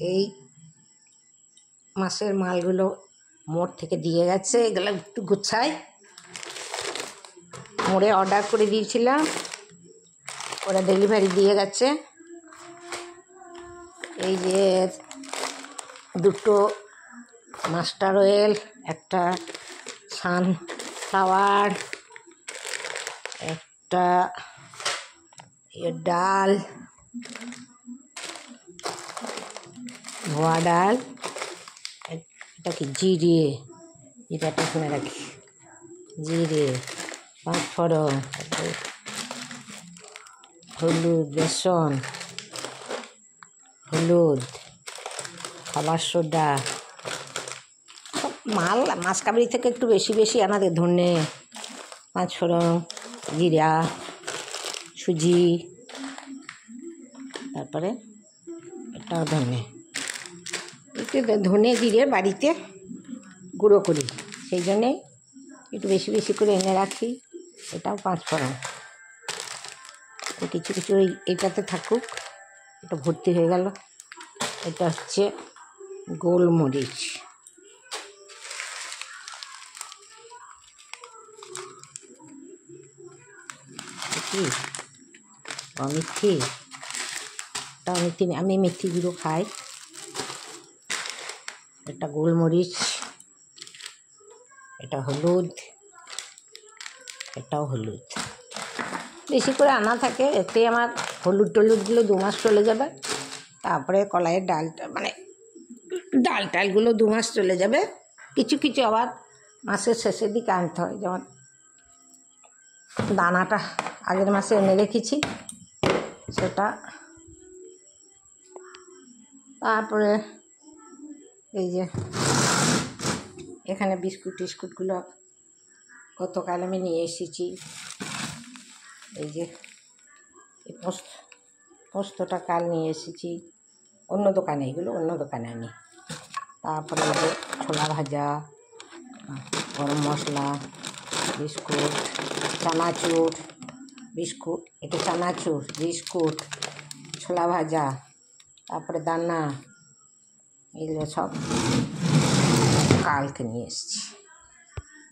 এই মাসের মালগুলো মোড় থেকে দিয়ে গেছে, এগুলো একটু গুছাই। মোড়ে অর্ডার করে দিয়েছিলাম, ওরা ডেলিভারি দিয়ে গেছে। এই যে দুটো মাস্টার অয়েল, একটা সানফ্লাওয়ার, একটা ডাল, ধোয়া ডাল, এটা কি জিরে, এটাটা শুনে রাখি, জিরে, পাঁচফোড়ন, হলুদ, বেসন, হলুদ, খাবার সোডা, সব মাল মাছ কাবড়ি থেকে একটু বেশি বেশি আনাদের, ধনে, পাঁচফোড়ন, জিরা, সুজি, তারপরে এটাও ধনে, একটু ধনে জিরে বাড়িতে গুঁড়ো করি, সেই জন্যে একটু বেশি বেশি করে এনে রাখি। এটাও পাঁচফোড়ন, কিছু কিছু এইটাতে থাকুক। এটা ভর্তি হয়ে গেল। এটা হচ্ছে গোলমরিচ, কি অমিথি, আমি মেথি গুঁড়ো খাই। এটা গোলমরিচ, এটা হলুদ, এটাও হলুদ। বেশি করে আনা থাকে, এতে আমার হলুদ টলুদগুলো 2 মাস চলে যাবে। তারপরে কলাইয়ের ডালটা মানে ডাল টালগুলো 2 মাস চলে যাবে। কিছু কিছু আবার মাসের শেষের দিকে আনতে হয়, যেমন দানাটা আগের মাসে এনে রেখেছি সেটা। তারপরে এই যে এখানে বিস্কুট টিস্কুটগুলো গতকাল আমি নিয়ে এসেছি। এই যে পোস্তটা কাল নিয়ে এসেছি, অন্য দোকানে, এগুলো অন্য দোকানে আনি। তারপরে এই যে ছোলা ভাজা, গরম মশলা, বিস্কুট, চানাচুর, বিস্কুট, এটা চানাচুর, বিস্কুট, ছোলা ভাজা, তারপরে দানা, এগুলো সব কালকে নিয়ে এসেছি।